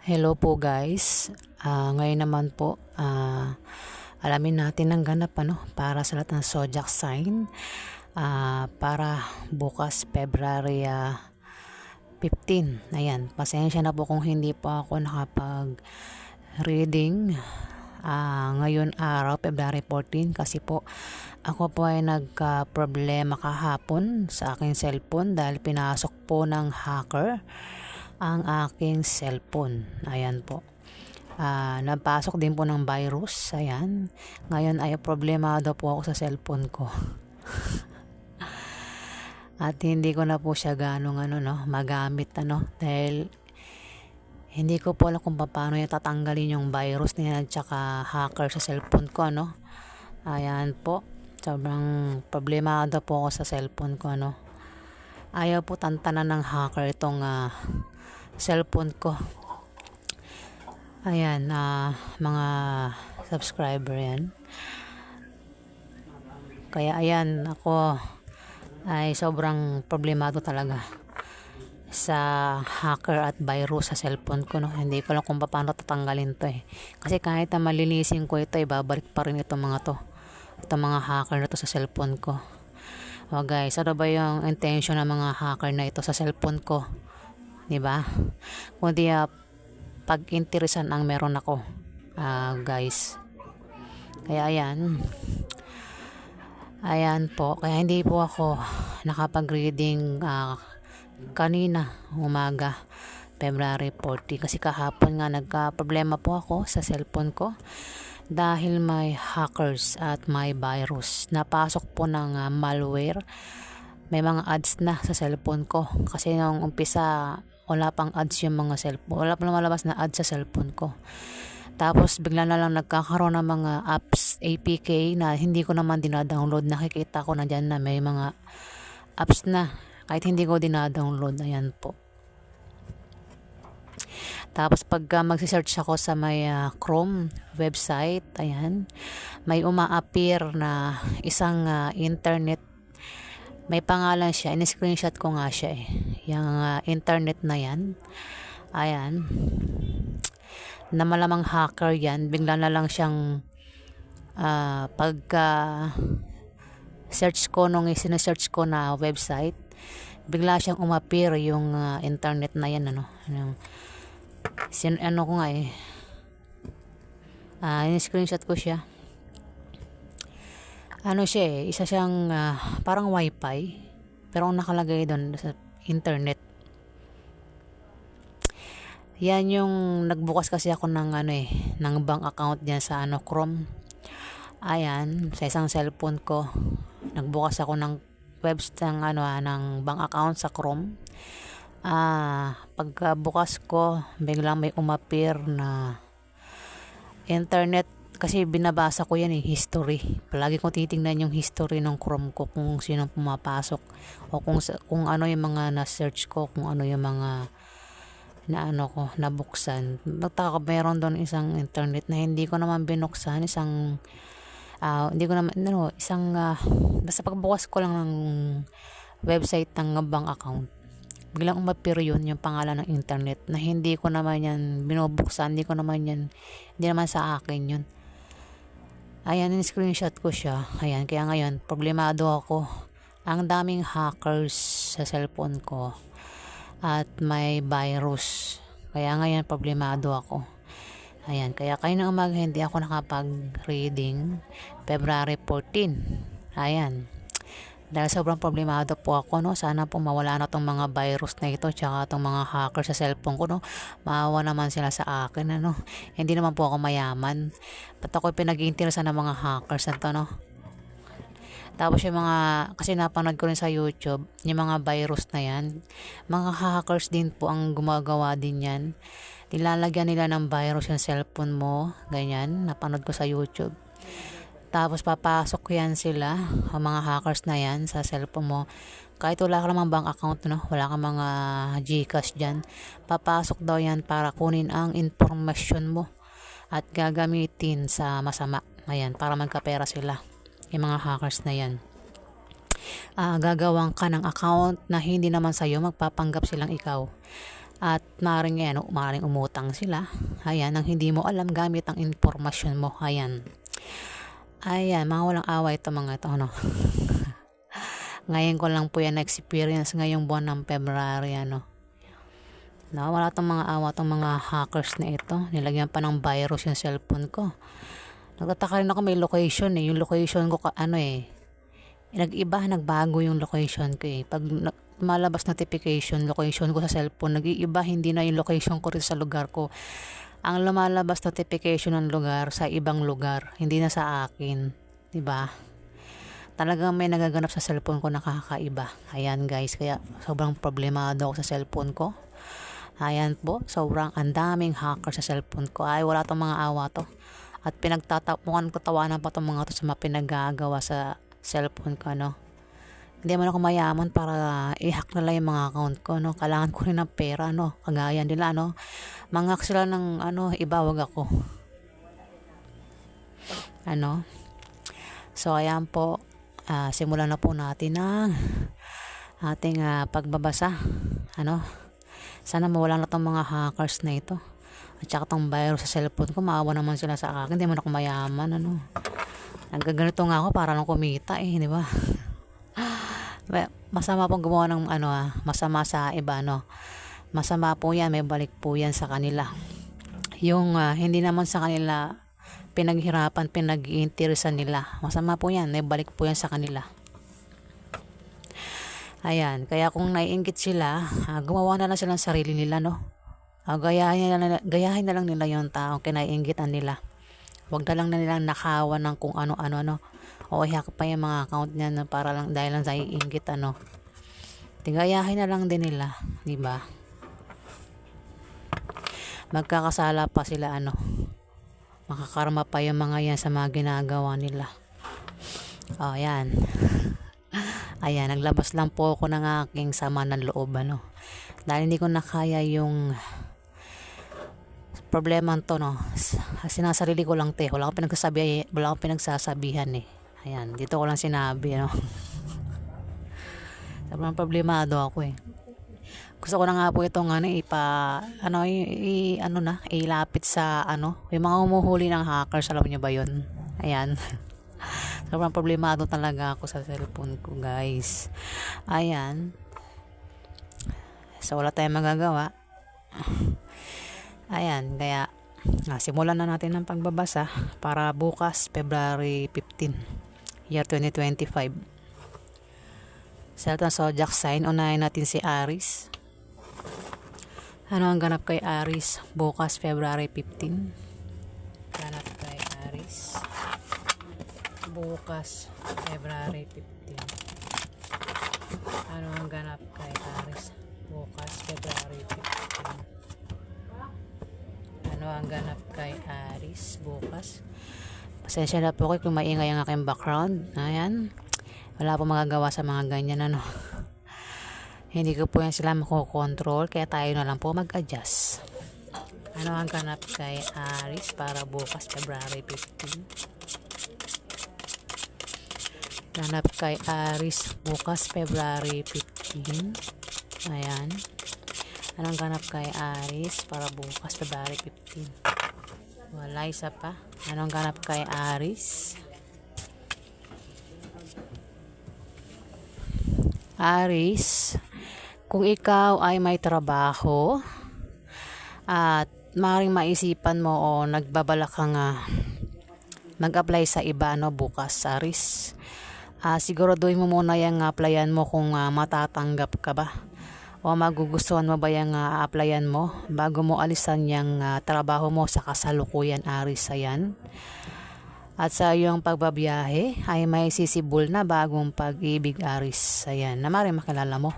Hello po guys. Ngayon naman po, alamin natin ang ganap para sa lahat ng zodiac sign para bukas February 15. Ayan, pasensya na po kung hindi po ako nakapag-reading ngayon araw, February 14, kasi po ako po ay nagka-problema kahapon sa aking cellphone dahil pinasok po ng hacker ang aking cellphone. Ayan po. Napasok din po ng virus. Ayan. Ngayon ay problemado po ako sa cellphone ko. At hindi ko na po siya ganong magamit dahil hindi ko po alam kung paano yung tatanggalin yung virus niya at saka hacker sa cellphone ko Ayan po. Sobrang problemado po ako sa cellphone ko Ayaw po tantanan ng hacker itong cellphone ko. Ayan, mga subscriber yan. Kaya ayan, ako ay sobrang problemado talaga sa hacker at virus sa cellphone ko Hindi ko alam kung paano tatanggalin to Kasi kahit na malinisin ko ito, babalik pa rin itong mga hacker na to sa cellphone ko. Guys, ano ba yung intention ng mga hacker na ito sa cellphone ko? Diba? Kundi pag-interesan ang meron ako, guys. Kaya ayan po, kaya hindi po ako nakapag-reading kanina umaga, February 40, kasi kahapon nga nagka-problema po ako sa cellphone ko dahil may hackers at may virus. Napasok po ng malware. May mga ads na sa cellphone ko kasi nung umpisa wala pang ads yung mga cellphone, wala pang lumalabas na ads sa cellphone ko. Tapos bigla na lang nagkakaroon ng mga apps, APK na hindi ko naman dinadownload. Nakikita ko na dyan na may mga apps na kahit hindi ko dinadownload. Ayan po. Tapos pag magsisearch ako sa may Chrome website, ayan, may uma-appear na isang internet. May pangalan siya, in-screenshot ko nga siya yung internet na yan. Ayan, na malamang hacker yan. Bigla na lang siyang pagka search ko nung sinesearch ko na website, bigla siyang umappear yung internet na yan ko nga in-screenshot ko siya. Siya isa siyang parang wifi, pero ang nakalagay doon sa internet. Yan yung nagbukas kasi ako ng ng bank account diyan sa Chrome. Ayan, sa isang cellphone ko nagbukas ako ng website ng bank account sa Chrome. Pagbukas ko, biglang may umappear na internet. Kasi binabasa ko yan history. Palagi ko titingnan yung history ng Chrome ko, kung sino pumapasok o kung ano yung mga na-search ko, kung ano yung mga nabuksan. Nagtaka, meron doon isang internet na hindi ko naman binuksan, basta pagbukas ko lang ng website ng bank account, biglang umappear yun yung pangalan ng internet na hindi ko naman yan binubuksan, hindi naman sa akin yun. Ayan, in-screenshot ko siya. Ayan, kaya ngayon problemado ako. Ang daming hackers sa cellphone ko at may virus. Kaya ngayon problemado ako. Ayan, kaya kayo na umaga hindi ako nakapag-reading February 14. Ayan, dahil sobrang problemado po ako sana po mawala na tong mga virus na ito tsaka tong mga hacker sa cellphone ko maawa naman sila sa akin hindi naman po ako mayaman, ba't ako pinag-iinteresan ng mga hackers Tapos yung kasi napanood ko rin sa YouTube yung mga virus na yan, mga hackers din po ang gumagawa din yan. Nilalagyan nila ng virus yung cellphone mo, ganyan, napanood ko sa YouTube. Tapos papasok yan sila, ang mga hackers na yan sa cellphone mo. Kahit wala ka namang bank account wala ka mga GCash dyan, papasok daw yan para kunin ang information mo at gagamitin sa masama. Ayan, para magkapera sila yung mga hackers na yan. Gagawang ka ng account na hindi naman sa'yo, magpapanggap silang ikaw. At maaaring umutang sila. Ayan, ang hindi mo alam gamit ang impormasyon mo. Ayan. Ayan, mga walang awa ito mga ito, ano. Ngayon ko lang po yan na-experience ngayong buwan ng February, ano. No, wala tong mga awa, tong mga hackers na ito. Nilagyan pa ng virus yung cellphone ko. Nagtataka rin ako, may location eh. Yung location ko, nagbago yung location ko eh. Pag malabas notification, location ko sa cellphone, nag-iiba, hindi na yung location ko rin sa lugar ko. Ang lumalabas notification ng lugar sa ibang lugar, hindi na sa akin. Diba? Talagang may nagaganap sa cellphone ko nakakaiba. Ayan guys, kaya sobrang problemado ako sa cellphone ko. Ayan po, sobrang andaming hacker sa cellphone ko. Ay, wala tong mga awa to. At mukhang katawanan pa tong mga to sa mga pinagagawa sa cellphone ko, no. Hindi man ako mayaman para i-hack na lang yung mga account ko, no. Kailangan ko rin ng pera, no. Kagaya nila, no. Manghack sila ng, ibawag ako. So, ayan po. Simulan na po natin ang ating pagbabasa. Sana mawala na tong mga hackers na ito. At saka tong virus sa cellphone ko, maawa naman sila sa akin. Hindi man ako mayaman, Nagaganito nga ako para lang kumita di ba? Masama pong gumawa ng masama sa iba, Masama po yan, may balik po yan sa kanila. Yung hindi naman sa kanila pinaghirapan, pinag-iinteresan nila. Masama po yan, may balik po yan sa kanila. Ayan, kaya kung naiinggit sila, gumawa na lang sila ng sarili nila, gayahin na lang nila yung taong kinaiinggitan nila. Huwag na lang na nilang nakawan ng kung ano-ano, o i-hack pa yung mga account niya para lang dahil lang sa iinggit, Tigayahin na lang din nila, di ba? Magkakasala pa sila, makakarma pa yung mga yan sa mga ginagawa nila. Ayan. Ayan, naglabas lang po ako ng aking sama ng loob, Dahil hindi ko nakaya yung problema to, Sinasarili ko lang, wala akong pinagsasabihan, Ayan, dito ko lang sinabi, Sobrang problemado ako, Gusto ko na nga po itong ilapit sa yung mga humuhuli ng hackers, alam niyo ba yun? Ayan. Sobrang problemado talaga ako sa cellphone ko, guys. Ayan. So, wala tayong magagawa. Ayan, kaya simulan na natin ang pagbabasa para bukas, February 15, year 2025. Sa zodiac sign, unahin natin si Aries. Ano ang ganap kay Aries bukas, February 15? Ganap kay Aries bukas, February 15. Ano ang ganap kay Aries bukas, February 15? Ano ang ganap kay Aries bukas? Pasensya na po kayo kung maingay ang aking background. Ayan. Wala po magagawa sa mga ganyan, Hindi ko po yan sila makokontrol, kaya tayo na lang po mag-adjust. Ano ang ganap kay Aries para bukas, February 15? Ganap kay Aries bukas, February 15. Ayan. Anong ganap kay Aries para bukas, February 15? Wala, isa pa. Anong ganap kay Aries? Aries, kung ikaw ay may trabaho at maaaring maisipan mo o nagbabalak kang mag-apply sa iba, bukas, Aries. Siguraduhin mo muna yung applyan mo kung matatanggap ka ba o magugustuhan mo ba yung applyan mo bago mo alisan yung trabaho mo sa kasalukuyan, Aries. Ayan. At sa iyong pagbabiyahe ay may sisibol na bagong pag-ibig, Aries. Ayan, na maaaring makilala mo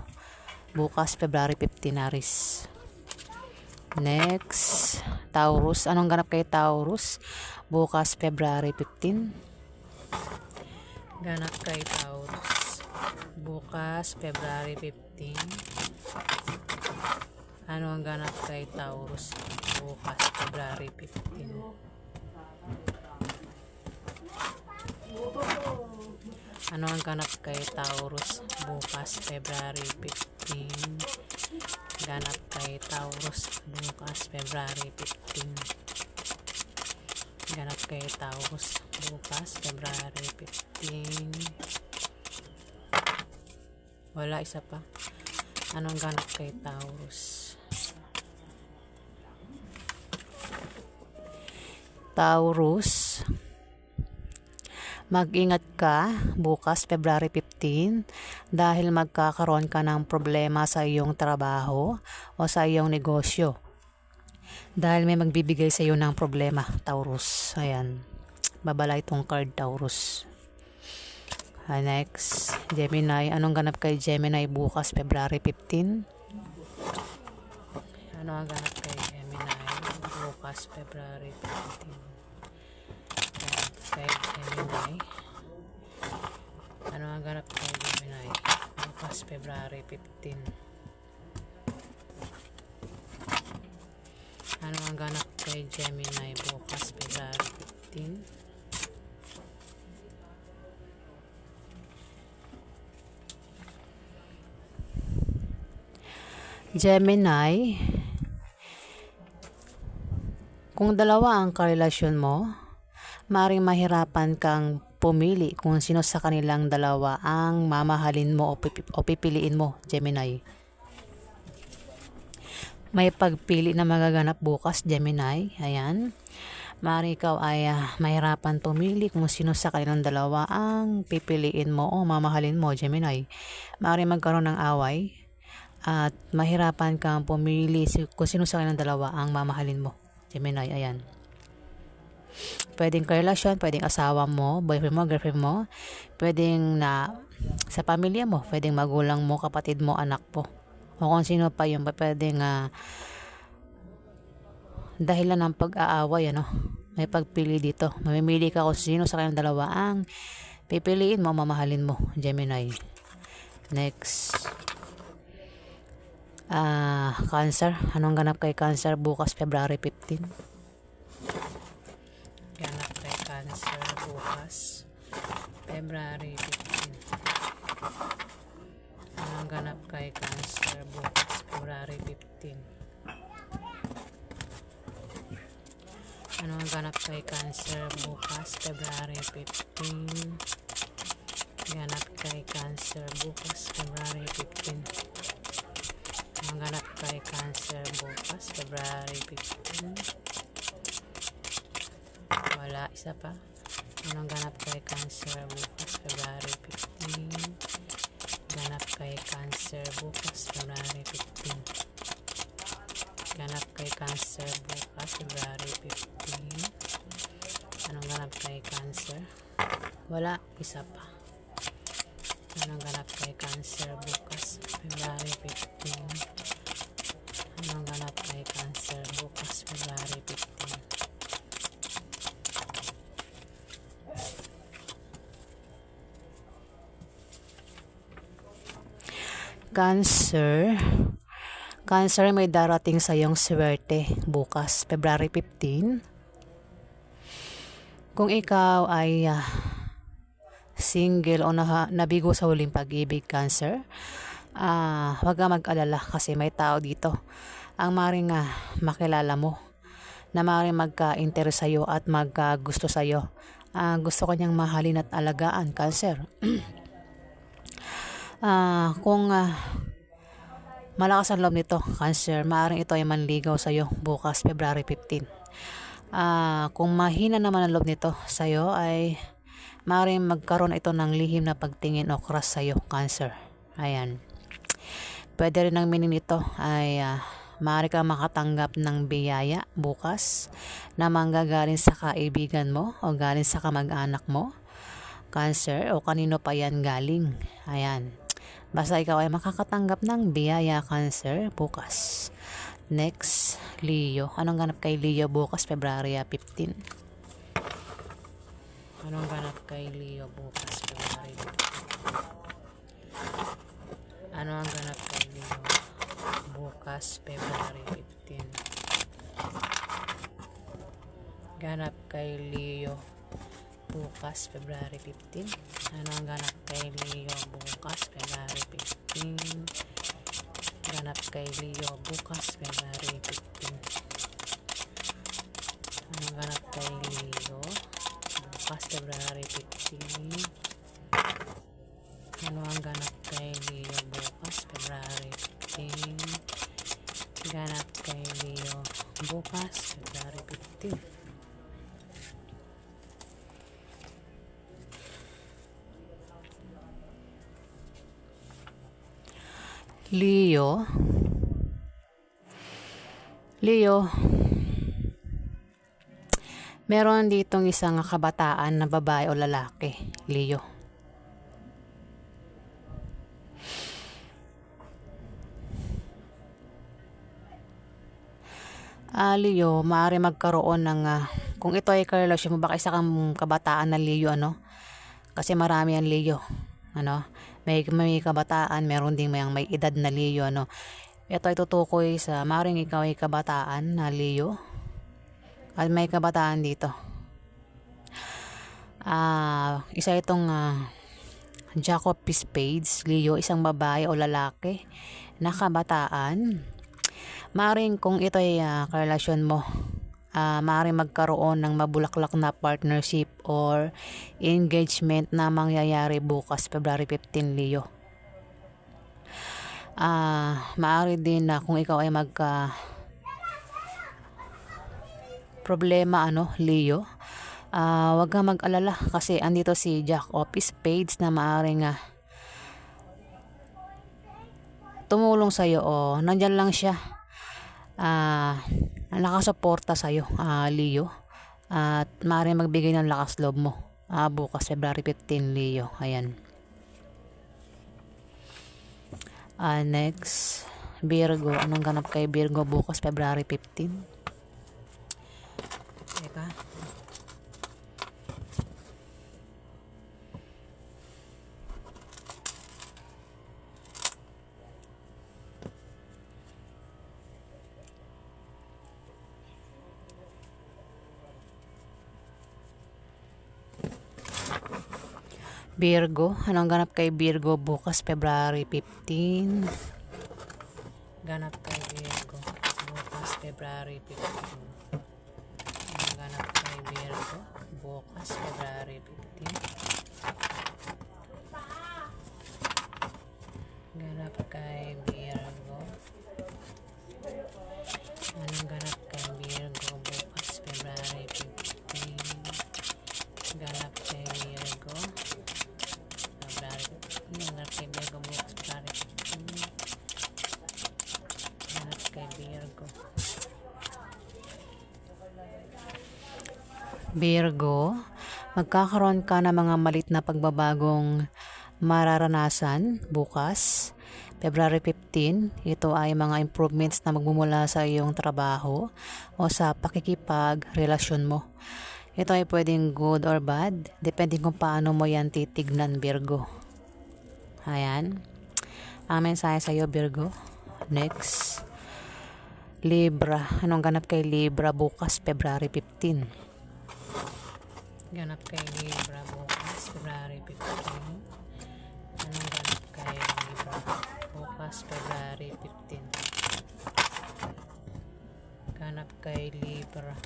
bukas, February 15, Aries. Next, Taurus. Anong ganap kay Taurus bukas, February 15? Ganap kay Taurus bukas, February 15. Ano ang ganap kay Taurus bukas, February 15? Ano ang ganap kay Taurus bukas, February 15? Ganap kay Taurus bukas February 15. Ganap kay Taurus bukas February 15. Wala, isa pa. Anong ganap kay Taurus? Taurus, mag-ingat ka bukas February 15 dahil magkakaroon ka ng problema sa iyong trabaho o sa iyong negosyo. Dahil may magbibigay sa iyo ng problema, Taurus. Ayan. Babala itong card, Taurus. Next, Gemini. Anong ganap kay Gemini bukas February 15? Ano ang ganap kay Gemini bukas February 15? Kay Gemini. Ano ang ganap kay Gemini bukas February 15? Ano ang ganap kay Gemini bukas February 15? Gemini, kung dalawa ang karelasyon mo, maaaring mahirapan kang pumili kung sino sa kanilang dalawa ang mamahalin mo o pipiliin mo, Gemini. May pagpili na magaganap bukas, Gemini. Ayan. Maaaring ikaw ay mahirapan pumili kung sino sa kanilang dalawa ang pipiliin mo o mamahalin mo, Gemini. Maaaring magkaroon ng away at mahirapan kang pumili kung sino sa kanilang dalawa ang mamahalin mo, Gemini. Ayan. Pwedeng karelasyon, pwedeng asawa mo, boyfriend mo, girlfriend mo, pwedeng na sa pamilya mo, pwedeng magulang mo, kapatid mo, anak po, o kung sino pa yung pwedeng dahilan ng pag-aaway, may pagpili dito. Mamimili ka kung sino sa kanilang dalawa ang pipiliin mo, mamahalin mo, Gemini. Next, Cancer. Anong ganap kay Cancer bukas February 15? Ganap kay Cancer bukas February 15. Anong ganap kay Cancer bukas February 15? Anong ganap kay Cancer bukas February 15? Ganap kay Cancer bukas February 15. Anong ganap kay Cancer bukas February 15? Wala, isa pa. Anong ganap kay Cancer bukas February 15? Ganap kay Cancer bukas February 15. Ganap kay Cancer bukas February 15. Anong ganap kay Cancer? Wala, isa pa. Anong ganap kay Cancer bukas February 15? Anong ganap kay Cancer bukas February 15? Cancer, may darating sa iyong swerte bukas February 15. Kung ikaw ay single o nabigo sa huling pag-ibig, Cancer, huwag ka mag-alala kasi may tao dito ang maaaring makilala mo na maaaring magka-interest sa'yo at magka-gusto sa'yo. Gusto kanyang mahalin at alagaan, Cancer. Kung malakas ang loob nito, Cancer, maaaring ito ay manligaw sa'yo bukas February 15. Kung mahina naman ang loob nito sa'yo, ay maaaring magkaroon ito ng lihim na pagtingin o crush sa'yo, Cancer. Ayan. Pwede rin ang meaning nito ay maaari kang makatanggap ng biyaya bukas na manggagaling sa kaibigan mo o galing sa kamag-anak mo, Cancer, o kanino pa yan galing. Ayan. Basta ikaw ay makakatanggap ng biyaya, Cancer, bukas. Next, Leo. Anong ganap kay Leo bukas February 15? Anong ganap kay Leo bukas February 15? Ano ang ganap kay Leo bukas February 15? Ganap kay Leo bukas February 15. Ano ang ganap kay Leo bukas February 15? Ganap kay Leo bukas February 15. Anong ganap kay Leo bukas February 15? Ano ang ganap kay Leo bukas February 15? Ganap kay Leo bukas February 15. Leo, meron ditong isang kabataan na babae o lalaki, Leo. Leo, maaari magkaroon ng, kung ito ay karelasyon mo, baka isa kang kabataan na Leo, ano? Kasi marami yan Leo, ano? May kabataan, meron ding may edad na Leo, ano? Ito ay tutukoy sa maaaring ikaw ay kabataan na Leo. At may kabataan dito. Isa itong Jack of Spades, Leo, isang babae o lalaki na kabataan. Maaaring kung ito ay karelasyon mo, maaaring magkaroon ng mabulaklak na partnership or engagement na mangyayari bukas February 15, Leo. Maaari din na kung ikaw ay problema, Leo, wag kang mag-alala kasi andito si Jack of Spades na maaring tumulong sa'yo o nandyan lang siya, nakasuporta sa'yo, Leo, at maaaring magbigay ng lakas loob mo bukas February 15, Leo. Ayan. Next, Virgo. Anong ganap kay Virgo bukas February 15? Teka. Virgo. Anong ganap kay Virgo bukas February 15? Ganap kay Virgo bukas February 15. Ganap kay Virgo bukas February 15. Ganap kay Virgo. Anong ganap kay Virgo bukas February 15? Ganap kay Virgo February 15. Ganap kay Virgo bukas February 15. Ganap kay Virgo. Virgo, magkakaroon ka ng mga malit na pagbabagong mararanasan bukas, February 15. Ito ay mga improvements na magmumula sa iyong trabaho o sa pakikipag-relasyon mo. Ito ay pwedeng good or bad, depende kung paano mo yan titignan, Virgo. Ayan. Ang mensahe sa iyo, Virgo. Next, Libra. Anong ganap kay Libra bukas, February 15? Ganap kay Libra bukas February 15. Anong ganap kay Libra bukas February 15? Ganap kay Libra.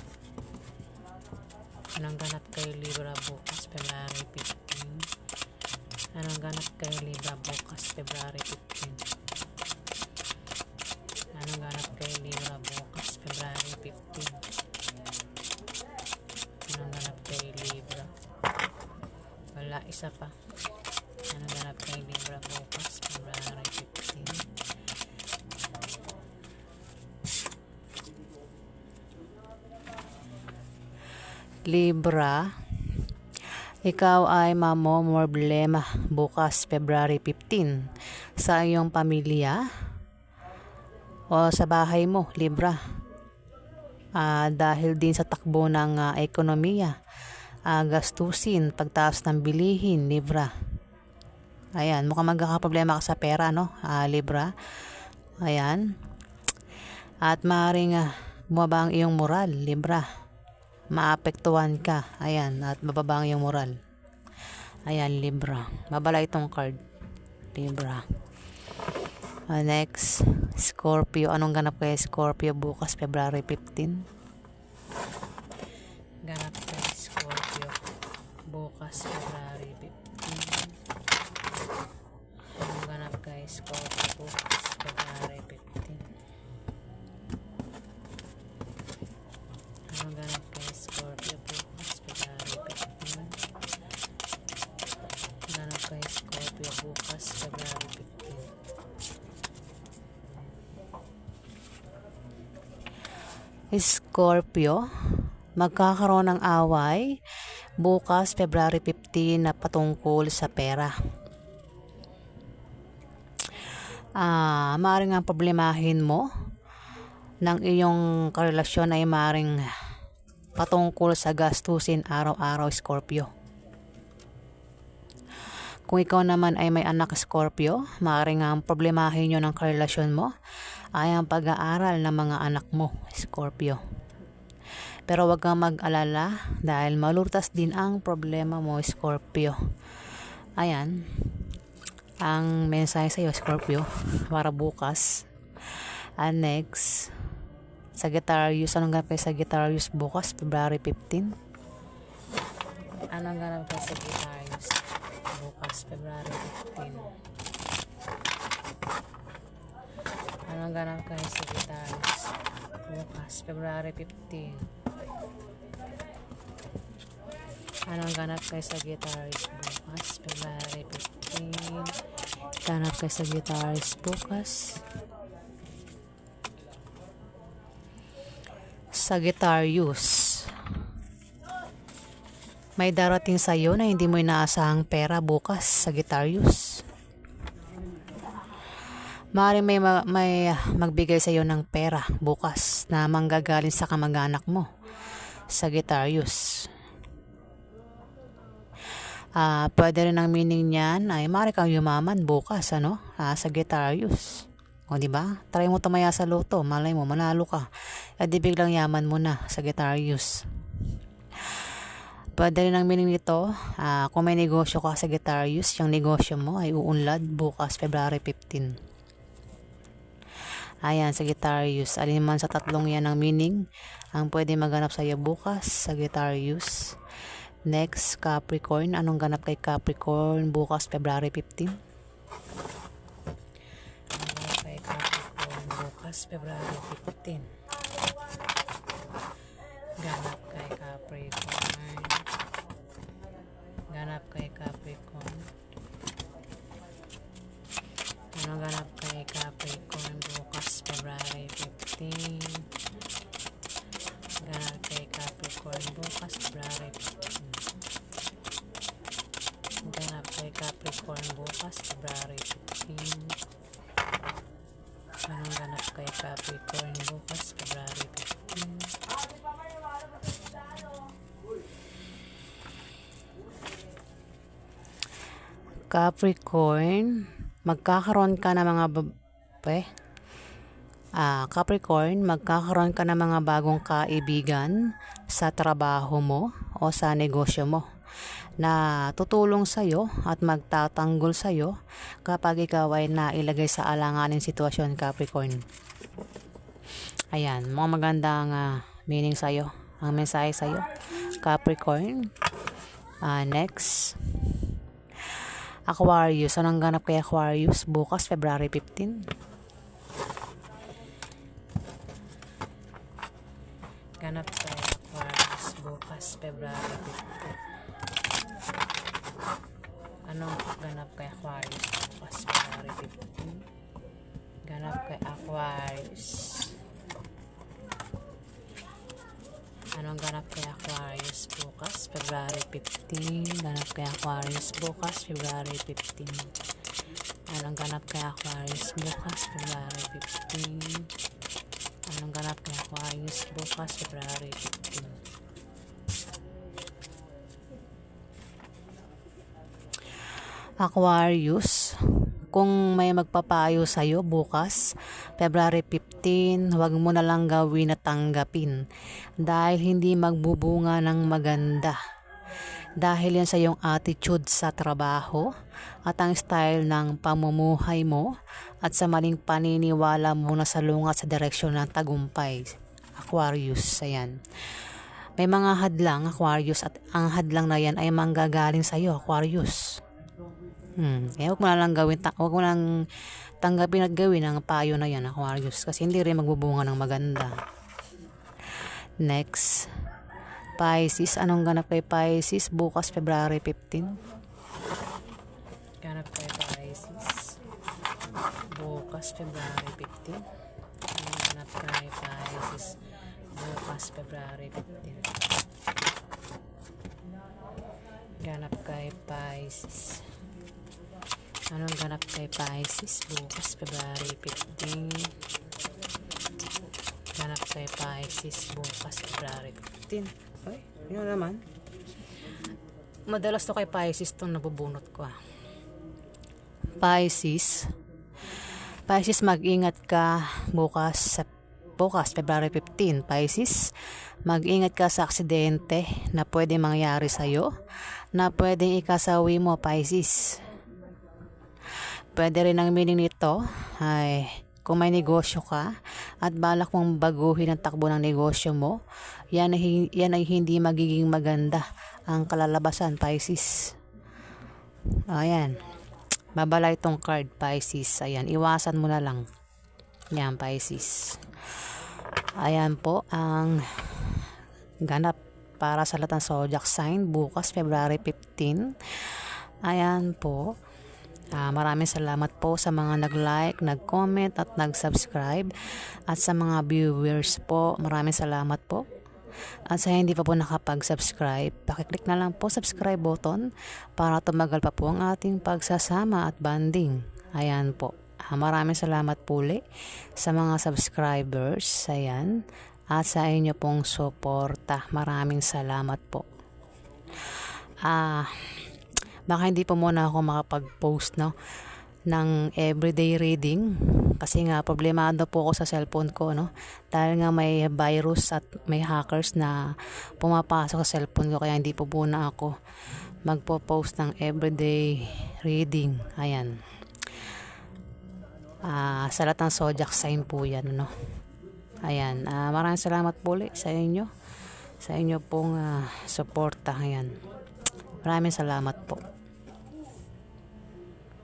Anong ganap kay Libra bukas February 15? Anong ganap kay Libra bukas February 15? Anong ganap kay Libra bukas February 15? Anong ganap kay Libra? Wala, isa pa. Anong ganap kay Libra bukas February 15? Libra, ikaw ay mamomroblema bukas February 15 sa iyong pamilya o sa bahay mo, Libra. Dahil din sa takbo ng ekonomiya, gastusin, pagtaas ng bilihin, Libra. Ayan, mukhang magkakaproblema ka sa pera, Libra. Ayan. At maaaring bumaba ang iyong moral, Libra. Maapektuhan ka. Ayan, at bababa ang iyong moral. Ayan, Libra. Babala itong card, Libra. Next, Scorpio. Anong ganap kay Scorpio bukas, February 15? Ganap kay Scorpio bukas, February 15. Anong ganap kay Scorpio bukas, February 15? Anong ganap kay Scorpio bukas, February 15? Ganap kay Scorpio bukas, February 15. Scorpio, magkakaroon ng away bukas, February 15 na patungkol sa pera. Maaaring ang problemahin mo ng iyong karelasyon ay maaaring patungkol sa gastusin araw-araw, Scorpio. Kung ikaw naman ay may anak, Scorpio, maaaring ang problemahin nyo ng karelasyon mo ay ang pag-aaral ng mga anak mo, Scorpio. Pero wag kang mag-alala dahil malultas din ang problema mo, Scorpio. Ayan, ang mensahe sa iyo, Scorpio, para bukas. And next, Sagittarius. Anong ganap kay Sagittarius bukas, February 15? Anong ganap kay Sagittarius bukas, February 15? Anong ganap kay Sagittarius bukas, February 15? Anong ganap kay Sagittarius bukas, February 15? Ganap kay Sagittarius bukas. Sagittarius, may darating sa iyo na hindi mo inaasahang pera bukas, Sagittarius. Maaaring may magbigay sa iyo ng pera bukas na manggagaling sa kamag-anak mo, Sagittarius. Pwede rin ang meaning niyan ay maaari kang yumaman bukas, Sagittarius. O diba? Try mo tumaya sa loto, malay mo manalo ka. At di biglang yaman mo na, Sagittarius. Pwede rin ang meaning nito, kung may negosyo ka, Sagittarius, yung negosyo mo ay uunlad bukas, February 15. Ayan, Sagittarius. Alin man sa tatlong yan ang meaning ang pwede maganap sa iyo bukas, Sagittarius. Next, Capricorn. Anong ganap kay Capricorn bukas, February 15? Anong ganap kay Capricorn bukas, February 15? Ganap kay Capricorn. Ganap kay Capricorn. Anong ganap kay Capricorn bukas, February 15? Ganap kay Capricorn bukas, February 15. Ganap kay Capricorn bukas, February 15. Anong ganap kay Capricorn bukas, February 15? Capricorn, magkakaroon ka ng mga Capricorn, magkakaroon ka ng mga bagong kaibigan sa trabaho mo o sa negosyo mo na tutulong sa'yo at magtatanggol sa'yo kapag ikaw ay nailagay sa alanganing sitwasyon, Capricorn. Ayan, mga magandang meaning sa'yo, ang mensahe sa'yo, Capricorn. Next, Aquarius. Anong ganap kay Aquarius bukas, February 15? Ganap kay Aquarius bukas, February 15. Anong ganap kay Aquarius bukas, February 15? Ganap kay Aquarius. Anong ganap kay Aquarius bukas, February 15? Ganap kay Aquarius bukas, February 15. Anong ganap kay Aquarius bukas, February 15? Anong ganap kay Aquarius bukas, February 15? Aquarius, kung may magpapayo sa'yo bukas, February 15, huwag mo na lang gawin at tanggapin dahil hindi magbubunga ng maganda. Dahil yan sa iyong attitude sa trabaho at ang style ng pamumuhay mo at sa maling paniniwala mo na salungat sa direksyon ng tagumpay. Aquarius, ayan. May mga hadlang, Aquarius, at ang hadlang na yan ay manggagaling sa iyo, Aquarius. Huwag mo na lang gawin, huwag mo lang tanggapin at gawin ang payo na yan, Aquarius, kasi hindi rin magbubunga ng maganda. Next, Pisces. Anong ganap kay Pisces bukas February 15? Ganap kay Pisces bukas February 15. Anong ganap kay Pisces bukas February 15? Ganap kay Pisces. Anong ganap kay Pisces bukas February 15? Ganap kay Pisces bukas February 15. Ay, yun naman. Madalas to kay Pisces itong nabubunot ko. Pisces, mag-ingat ka bukas February 15. Pisces, mag-ingat ka sa aksidente na pwede mangyari sa'yo, na pwedeng ikasawi mo, Pisces. Pwede rin ang meaning nito ay kung may negosyo ka at balak mong baguhin ang takbo ng negosyo mo, yan ay hindi magiging maganda ang kalalabasan, Pisces. Ayan. Babala itong card, Pisces. Ayan. Iwasan mo na lang. Yan, Pisces. Ayan po ang ganap para sa lahat ng zodiac sign bukas February 15. Ayan po. Maraming salamat po sa mga nag-like, nag-comment at nag-subscribe, at sa mga viewers po, maraming salamat po. At sa hindi pa po nakapag-subscribe, pakiclick na lang po subscribe button para tumagal pa po ang ating pagsasama at banding. Ayan po. Maraming salamat po ulit sa mga subscribers. Ayan. At sa inyo pong suporta. Maraming salamat po. Baka hindi pa muna ako makapag-post ng everyday reading kasi nga problemado po ako sa cellphone ko, dahil nga may virus at may hackers na pumapasok sa cellphone ko, kaya hindi po muna ako magpo-post ng everyday reading. Ayan. Sa lahat ng zodiac sign po yan, Ayan. Maraming salamat po ulit sa inyo pong suporta. Ayan. Maraming salamat po.